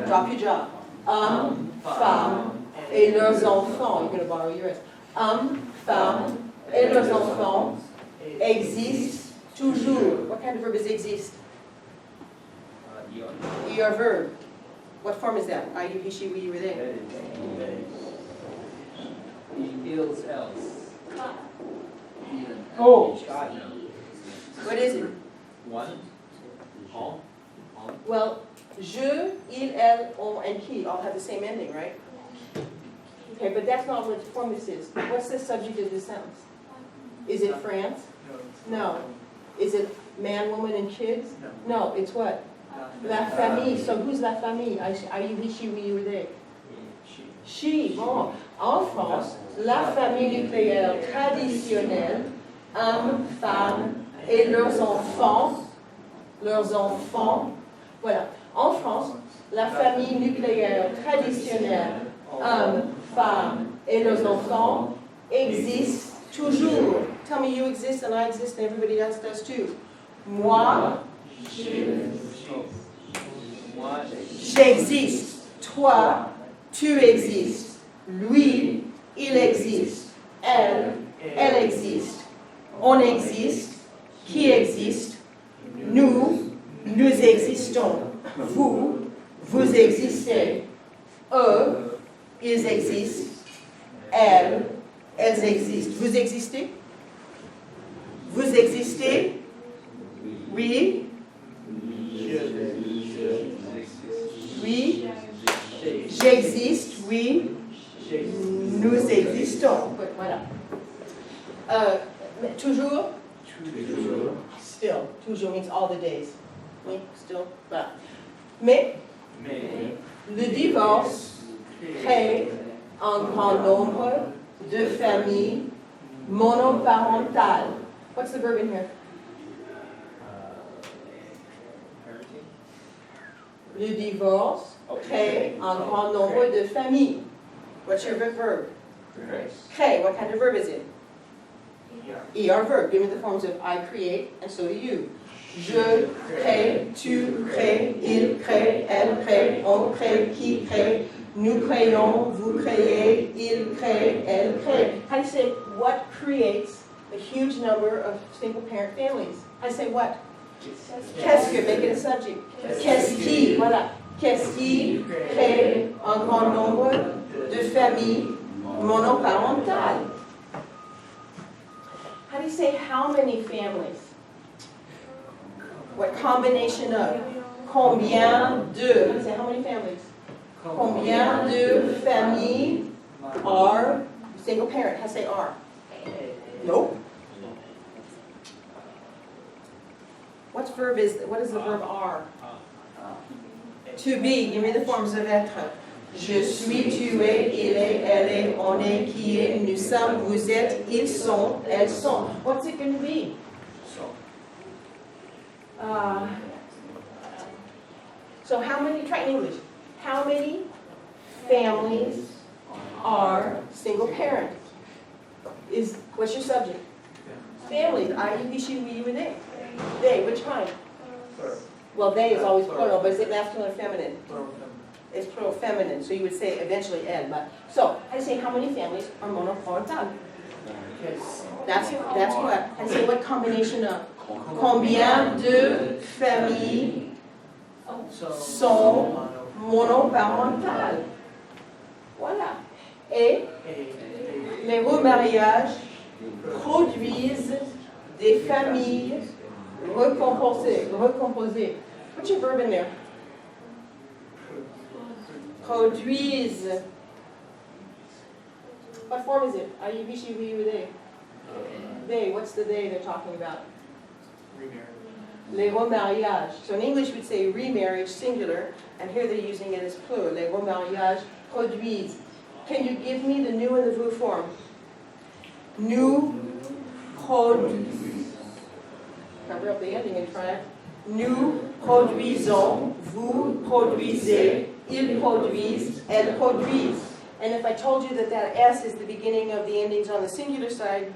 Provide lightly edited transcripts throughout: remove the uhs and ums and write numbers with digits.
Drop your jaw. Femmes, et leurs enfants. You're going to borrow yours. Femmes, et leurs enfants existent toujours. What kind of verb is exist? ER verb. What form is that? I, you, he, she, we, you, or they? Ils, else. Oh. What is it? One. All. Well, je, il, elle, on, and he all have the same ending, right? Okay, but that's not what form this is. What's the subject of this sentence? Is it France? No. Is it man, woman, and kids? No, it's what? La famille. So who's la famille? Are you, he, she, we, you, or they? She. Bon. En France, la famille nucléaire traditionnelle, hommes, femmes et leurs enfants. Voilà. En France, la famille nucléaire traditionnelle, hommes, femmes et leurs enfants existe toujours. Tell me you exist and I exist and everybody else does too. Moi, j'existe. Toi, tu existes. Lui, il existe. Elle, elle existe. On existe. Qui existe. Nous, nous existons. Vous, vous existez. Eux, ils existent. Elles, elles existent. Vous existez? Vous existez? Oui? Oui? J'existe, oui? Nous existons. Voilà. Toujours? Still. Toujours means all the days. Oui, still. Voilà. Mais, le divorce crée un grand nombre de familles monoparentales. What's the verb in here? Le divorce crée un grand nombre de familles. What's your verb? Crée. What kind of verb is it? ER verb. Give me the forms of I create and so do you. Je crée, tu crées, il crée, elle crée, on crée, qui crée, nous créons, vous créez, il crée, elle crée. How do you say what creates a huge number of single parent families? How do you say what? Qu'est-ce que, make it a subject. Qu'est-ce qui, voilà. Qu'est-ce qui crée un grand nombre de familles monoparentales? How do you say how many families? What combination of? Combien de? How do you say how many families? Combien de familles are single parent? How do you say are? Nope. What is the verb are? To be. Give me the forms of être. Je suis, tu es, il est, elle est, on est, qui est, nous sommes, vous êtes, ils sont, elles sont. What's it going to be? So how many, try in English, how many families are single parent? What's your subject? Families, I, you, he, she, we, you, and they. They, which kind? Well, they is always plural, but is it masculine or feminine? It's plural feminine, so you would say eventually elle. But so I say how many families are monoparental? That's what. I say what combination of? Combien de familles sont monoparentales? Voilà. Et les remariages produisent des familles recomposées. What's your verb in there? Produisent. What form is it? Are you, he, she, we, you, or they? They. What's the they they're talking about? Les remariages. So in English we'd say remarriage, singular, and here they're using it as plural. Les remariages produisent. Can you give me the nous and the vous form? Nous produisons. Cover up the ending and try it. Nous produisons, vous produisez, ils produisent, elles produisent. And if I told you that that S is the beginning of the endings on the singular side,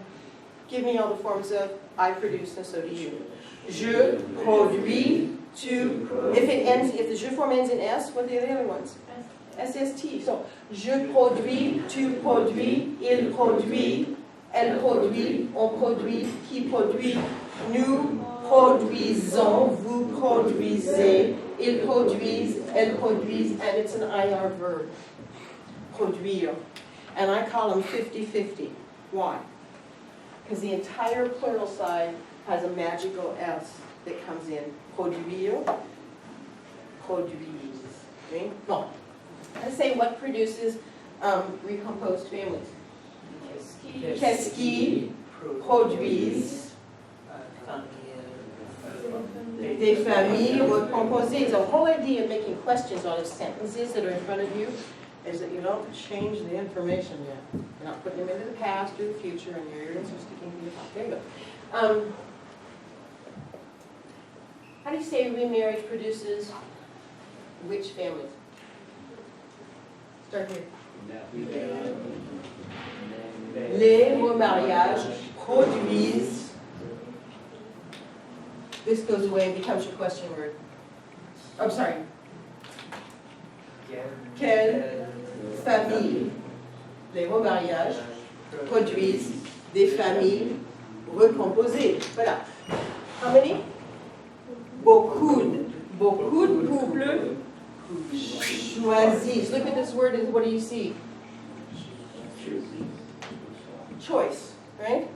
give me all the forms of I produce and so do you. Je produis if the je form ends in S, what are the other ones? SST. So, je produis, tu produis, il produit, elle produit, on produit, qui produit, nous produisons, vous produisez, ils produisent, elles produisent, and it's an IR verb. Produire. And I call them 50-50. Why? Because the entire plural side has a magical S that comes in. Produire, produise. Okay? Bon. Let's say what produces recomposed families. Qu'est-ce qui produisent des familles recomposées? The whole idea of making questions out of sentences that are in front of you is that you don't change the information yet. You're not putting them into the past or the future, and your ears are sticking to your top. There you go. How do you say remarriage produces which families? Start here. Les remariages produisent. This goes away and becomes your question word. I'm sorry. Quelle famille? Les remariages produisent des familles recomposées. Voilà. How many? Beaucoup de couples choisissent. Look at this word, what do you see? Choice, right?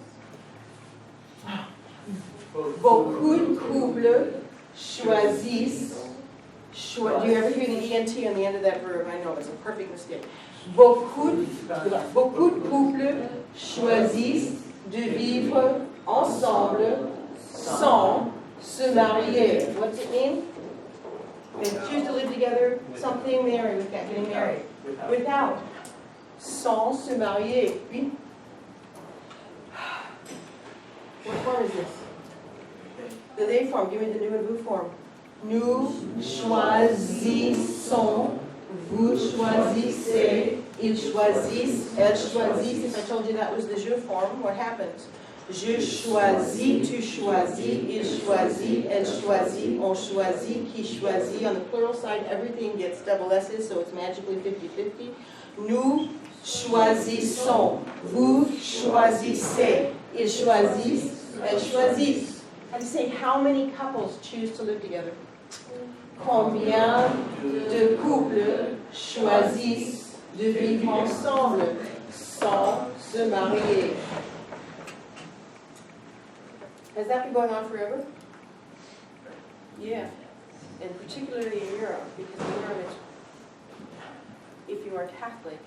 Beaucoup de couples choisissent. Do you ever hear the ENT on the end of that verb? I know, it's a perfect mistake. Beaucoup de couples choisissent de vivre ensemble sans se marier. What's it mean? They choose to live together, something married, without getting married. Without. Sans se marier. Oui. What form is this? The they form. Give me the new and vous form. Nous choisissons, vous choisissez, ils choisissent, elles choisissent. If I told you that was the je form, what happens? Je choisis, tu choisis, il choisit, elle choisit, on choisit, qui choisit. On the plural side, everything gets double S's, so it's magically 50-50. Nous choisissons, vous choisissez, ils choisissent, elles choisissent. And say, how many couples choose to live together? Combien de couples choisissent de vivre ensemble sans se marier? Has that been going on forever? Yeah, and particularly in Europe, because in Europe, if you are Catholic,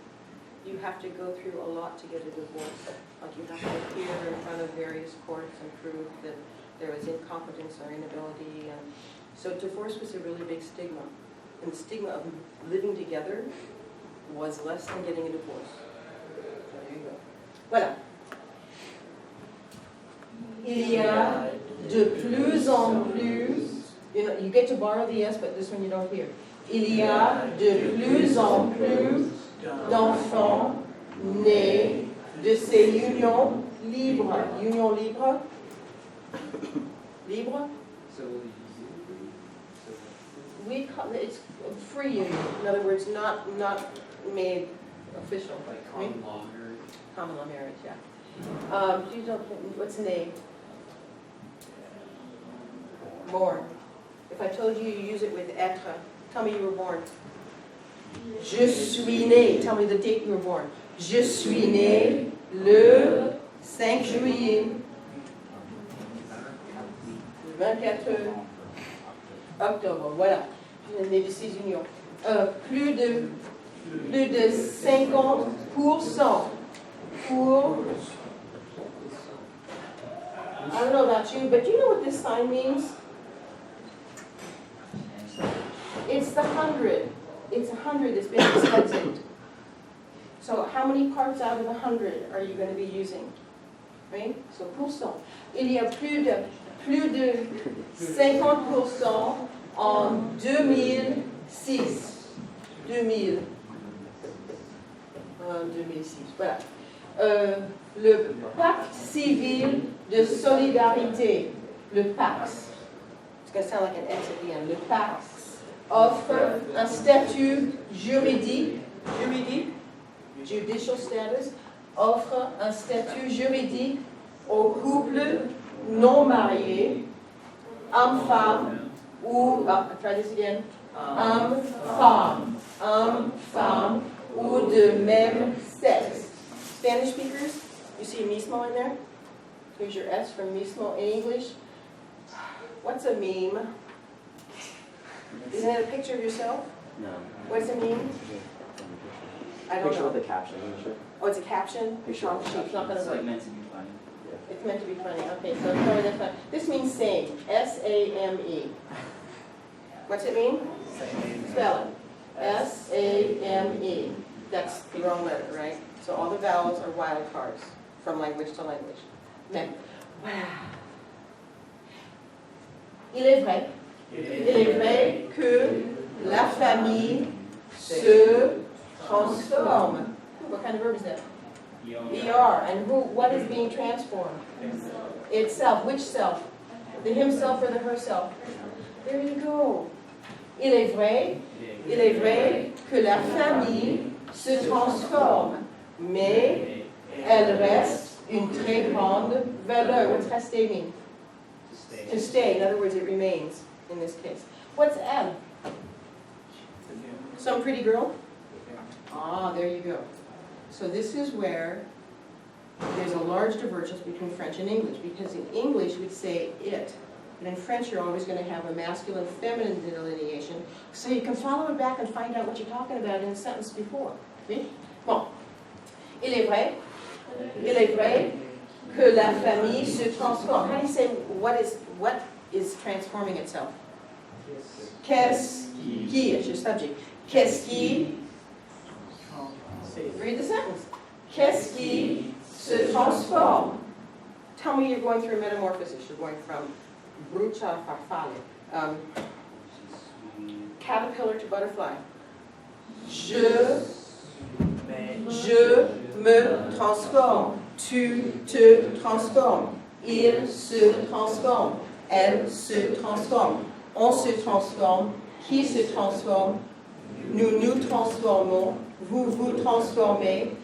you have to go through a lot to get a divorce. Like you have to appear in front of various courts and prove that there was incompetence or inability. And so divorce was a really big stigma. And the stigma of living together was less than getting a divorce. So there you go. Voilà. Il y a de plus en plus, you get to borrow the S, but this one you don't hear. Il y a de plus en plus d'enfants nés de ces unions libres. Union libre? Libre? We call it, it's free union. In other words, not made official. Like common law marriage? Common law marriage, yeah. What's the name? Born. If I told you you use it with être, tell me you were born. Je suis né. Tell me the date you were born. Je suis né le 5 juillet. 24 octobre, voilà. Je suis né de ces unions. Plus de 50% pour... I don't know about you, but do you know what this sign means? It's the 100. It's 100 that's been dyslexic. So how many parts out of 100 are you going to be using? Right? So pourcent. Il y a plus de 50% en 2006. 2006. Voilà. Le pacte civil de solidarité. Le pacte. going to sound like an X at the end. Le Pax offre un statut juridique, judicial status, offre un statut juridique aux couples non mariés, homme-femme, ou, try this again, homme-femme, ou de même sexe. Spanish speakers, you see mismo in there? Here's your S from mismo in English. What's a meme? Isn't it a picture of yourself? No. What does it mean? I don't Picture know. with a caption, I'm sure. Oh, it's a caption? Picture Oh, with a shoot, it's not going It's to like work. meant to be funny. It's meant to be funny. Okay, so sorry, that's fine. This means same. S-A-M-E. What's it mean? Spell it. S-A-M-E. That's the wrong letter, right? So all the vowels are wild cards from language to language. Then, voilà. Il est vrai que la famille se transforme. What kind of verb is that? ER. And what is being transformed? Itself. Which self? The himself or the herself? There you go. Il est vrai que la famille se transforme, mais elle reste une très grande valeur. What's rester mean? To stay. In other words, it remains in this case. What's M? Some pretty girl? Ah, there you go. So this is where there's a large divergence between French and English, because in English we'd say it, but in French you're always going to have a masculine-feminine delineation, so you can follow it back and find out what you're talking about in the sentence before. See? Bon. Il est vrai que la famille se transforme. How do you say what is transforming itself? Qu'est-ce qui, it's your subject. Qu'est-ce qui, read the sentence. Qu'est-ce qui se transforme? Tell me you're going through a metamorphosis. You're going from brucha farfalle, caterpillar to butterfly. Je me transforme. Tu te transformes. Il se transforme. Elle se transforme. On se transforme. Qui se transforme? Nous nous transformons. Vous vous transformez.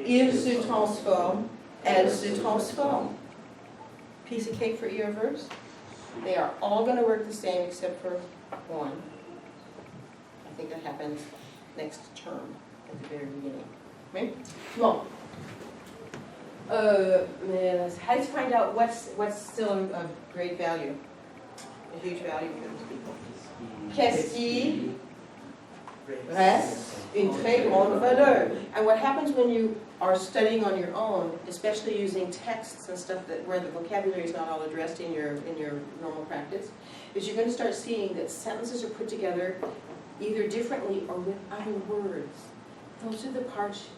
Il se transforme. Elle se transforme. Piece of cake for ER verbs. They are all going to work the same except for one. I think that happens next term at the very beginning. Right? Bon. How to find out what's still of great value, a huge value for these people. Qu'est-ce qui reste une très grande valeur? And what happens when you are studying on your own, especially using texts and stuff that where the vocabulary is not all addressed in your normal practice, is you're going to start seeing that sentences are put together either differently or with other words. Those are the parts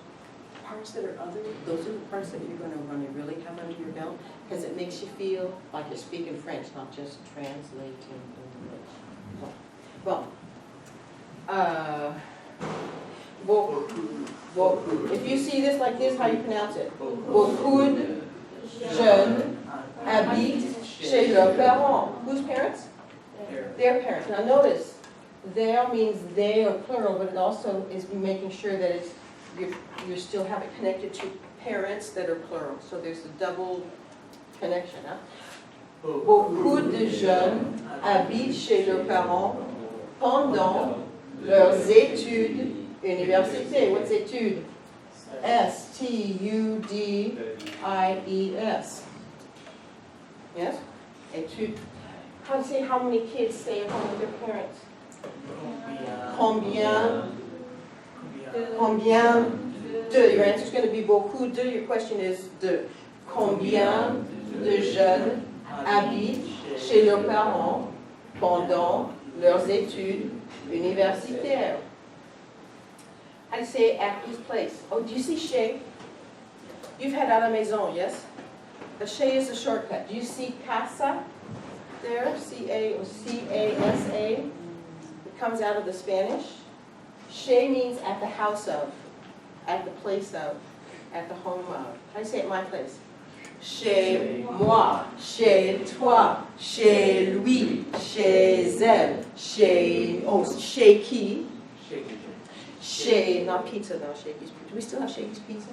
that are other, those are the parts that you're going to want to really have under your belt, because it makes you feel like you're speaking French, not just translating English. Well, if you see this like this, how you pronounce it? Beaucoup de jeunes habitent chez leurs parents. Whose parents? Their parents. Now notice, their means they are plural, but it also is making sure that it's you still have it connected to parents that are plural. So there's a double connection. Huh? Beaucoup de jeunes habitent chez leurs parents pendant leurs études universitaires. What's études? S-T-U-D-I-E-S. Yes? Études. How to say how many kids stay at home with their parents? Combien de? Your answer is going to be beaucoup de. Your question is de. Combien de jeunes habitent chez leurs parents pendant leurs études universitaires? How do you say at whose place? Oh, do you see chez? You've had à la maison, yes? The chez is a shortcut. Do you see casa there? C-A or C-A-S-A? It comes out of the Spanish. Chez means at the house of, at the place of, at the home of. How do you say at my place? chez moi, chez toi, chez lui, chez elle, chez qui? Chez, not pizza though, Shakey's Pizza. Do we still have Shakey's Pizza?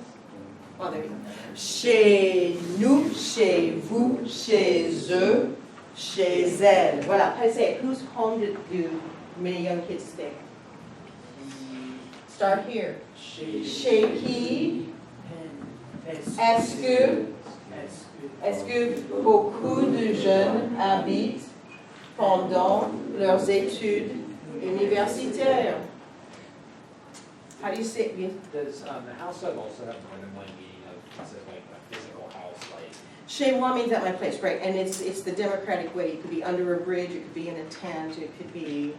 Oh, there you go. Chez nous, chez vous, chez eux, chez elle. Voilà. How do you say it? Whose home do many young kids stay? Start here. Chez qui? Est-ce que beaucoup de jeunes habitent pendant leurs études universitaires? How do you say it? Does the house club also have more than one meaning of, is it like a physical house, like? Chez moi means at my place, right? And it's the democratic way. It could be under a bridge, it could be in a tent, it could be,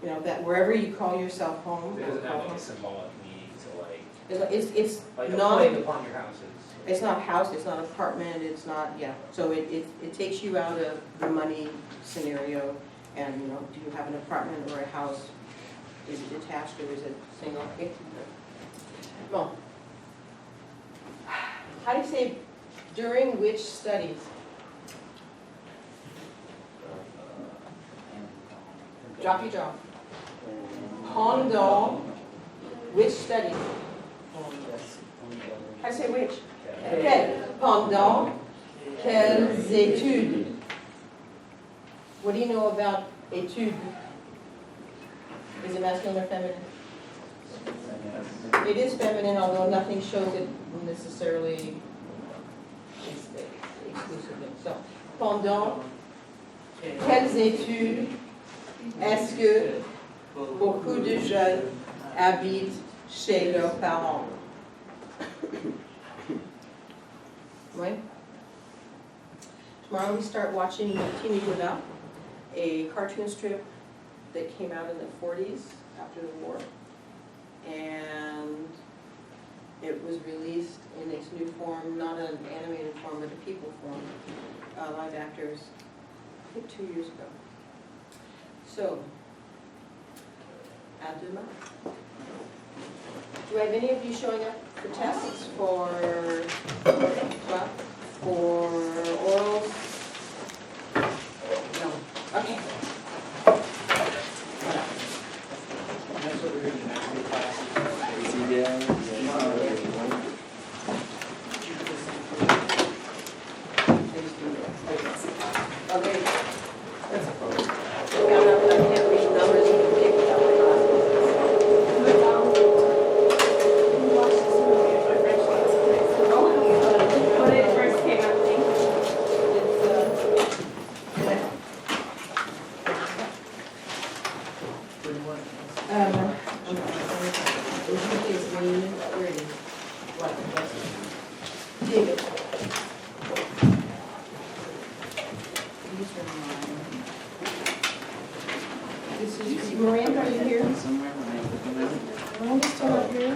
you know, that wherever you call yourself home. It doesn't have like a symbolic meaning to like, It's like a not, claim upon your houses. it's not house, it's not apartment, it's not, yeah. So it takes you out of the money scenario and, you know, do you have an apartment or a house? Is it detached or is it single? Okay. Bon. How do you say during which studies? Drop your jaw. Pendant which studies? I say which? Okay. Pendant quelles études? What do you know about études? Is it masculine or feminine? It is feminine, although nothing shows it necessarily exclusively. So, pendant quelles études est-ce que beaucoup de jeunes habitent chez leurs parents? Right? Tomorrow we start watching Teenage Without, a cartoon strip that came out in the 40s after the war. And it was released in its new form, not an animated form, but a people form, live actors, I think 2 years ago. So, à demain. Do I have any of you showing up for tests for orals? No. Okay. That's what we're doing next week. Okay. I can't read numbers in the paper without my glasses. When it first came out, I think. David. This is Miranda, are you here? Miranda's still up here?